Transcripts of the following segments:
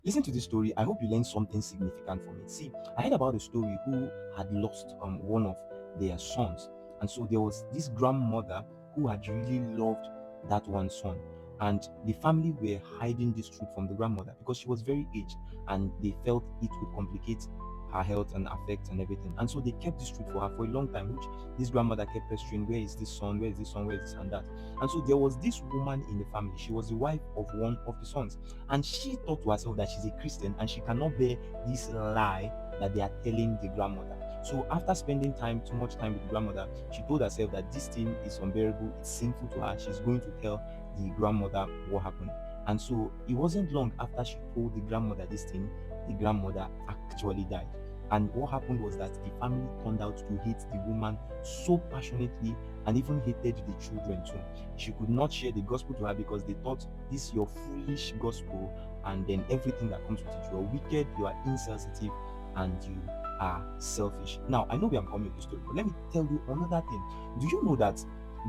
Listen to this story. I hope you learned something significant from it. See, I heard about a story who had lost one of their sons, and so there was this grandmother who had really loved that one son, and the family were hiding this truth from the grandmother because she was very aged, and they felt it would complicate her health and affect and everything. And so they kept this truth for her for a long time, which this grandmother kept pestering, where is this son? Where is this son? Where is this and that? And so there was this woman in the family. She was the wife of one of the sons, and she thought to herself that she's a Christian and she cannot bear this lie that they are telling the grandmother. So after spending too much time with the grandmother, she told herself that this thing is unbearable, it's sinful to her. She's going to tell the grandmother what happened. And so it wasn't long after she told the grandmother this thing, the grandmother actually died. And what happened was that the family turned out to hate the woman so passionately and even hated the children too. She could not share the gospel to her because they thought, this is your foolish gospel, and then everything that comes with it. You are wicked, you are insensitive, and you are selfish. Now, I know where I'm coming with this story, but let me tell you another thing. Do you know that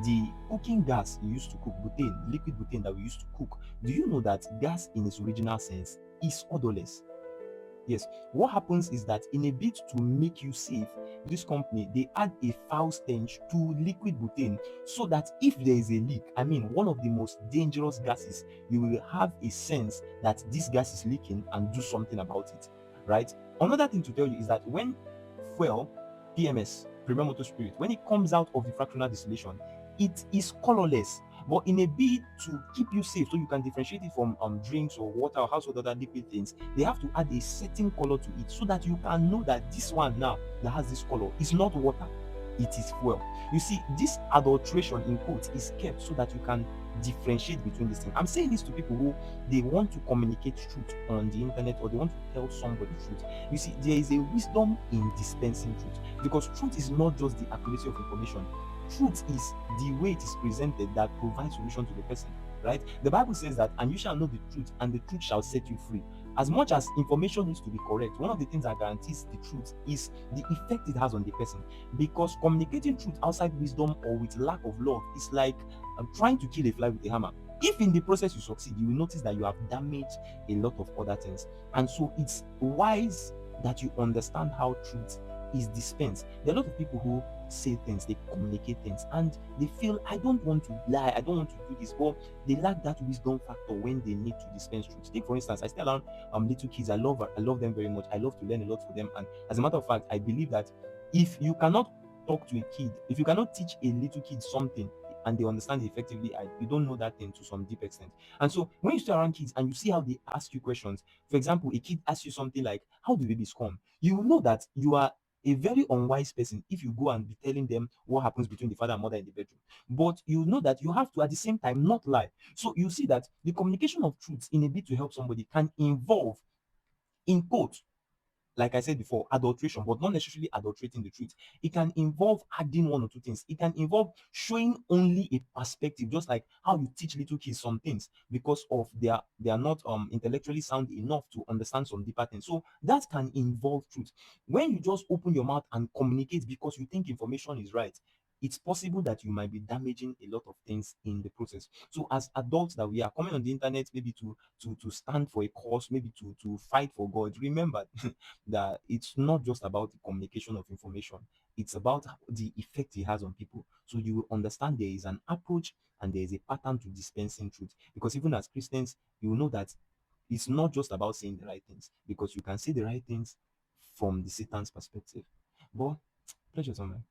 the cooking gas you used to cook, butane, liquid butane that we used to cook, do you know that gas in its original sense is odorless? Yes. What happens is that in a bid to make you safe, this company they add a foul stench to liquid butane so that if there is a leak, I mean one of the most dangerous gases, you will have a sense that this gas is leaking and do something about it. Right? Another thing to tell you is that when fuel, PMS, premium motor spirit, when it comes out of the fractional distillation, it is colorless. But in a bid to keep you safe, so you can differentiate it from drinks or water or household other liquid things, they have to add a certain color to it so that you can know that this one now that has this color is not water, it is fuel. You see, this adulteration in quotes is kept so that you can differentiate between these things. I'm saying this to people who they want to communicate truth on the internet or they want to tell somebody truth. You see, there is a wisdom in dispensing truth because truth is not just the accuracy of information. Truth is the way it is presented that provides solution to the person, right? The Bible says that, and you shall know the truth, and the truth shall set you free. As much as information needs to be correct, one of the things that guarantees the truth is the effect it has on the person. Because communicating truth outside wisdom or with lack of love is like trying to kill a fly with a hammer. If in the process you succeed, you will notice that you have damaged a lot of other things. And so it's wise that you understand how truth is dispensed. There are a lot of people who say things, they communicate things, and they feel, I don't want to lie, I don't want to do this, but they lack that wisdom factor when they need to dispense truth. Take for instance, I stay around little kids. I love them very much. I love to learn a lot from them, and as a matter of fact, I believe that if you cannot talk to a kid, if you cannot teach a little kid something and they understand it effectively, you don't know that thing to some deep extent. And so when you stay around kids and you see how they ask you questions, for example, a kid asks you something like, how do babies come? You will know that you are a very unwise person if you go and be telling them what happens between the father and mother in the bedroom. But you know that you have to at the same time not lie. So you see that the communication of truth in a bit to help somebody can involve, in quote, like I said before, adulteration, but not necessarily adulterating the truth. It can involve adding one or two things. It can involve showing only a perspective, just like how you teach little kids some things because of they are not intellectually sound enough to understand some deeper things. So that can involve truth. When you just open your mouth and communicate because you think information is right, it's possible that you might be damaging a lot of things in the process. So as adults that we are coming on the internet, maybe to stand for a cause, maybe to fight for God, remember that it's not just about the communication of information, it's about the effect it has on people. So you will understand there is an approach and there is a pattern to dispensing truth. Because even as Christians, you will know that it's not just about saying the right things, because you can say the right things from the Satan's perspective. But pleasure, Tom.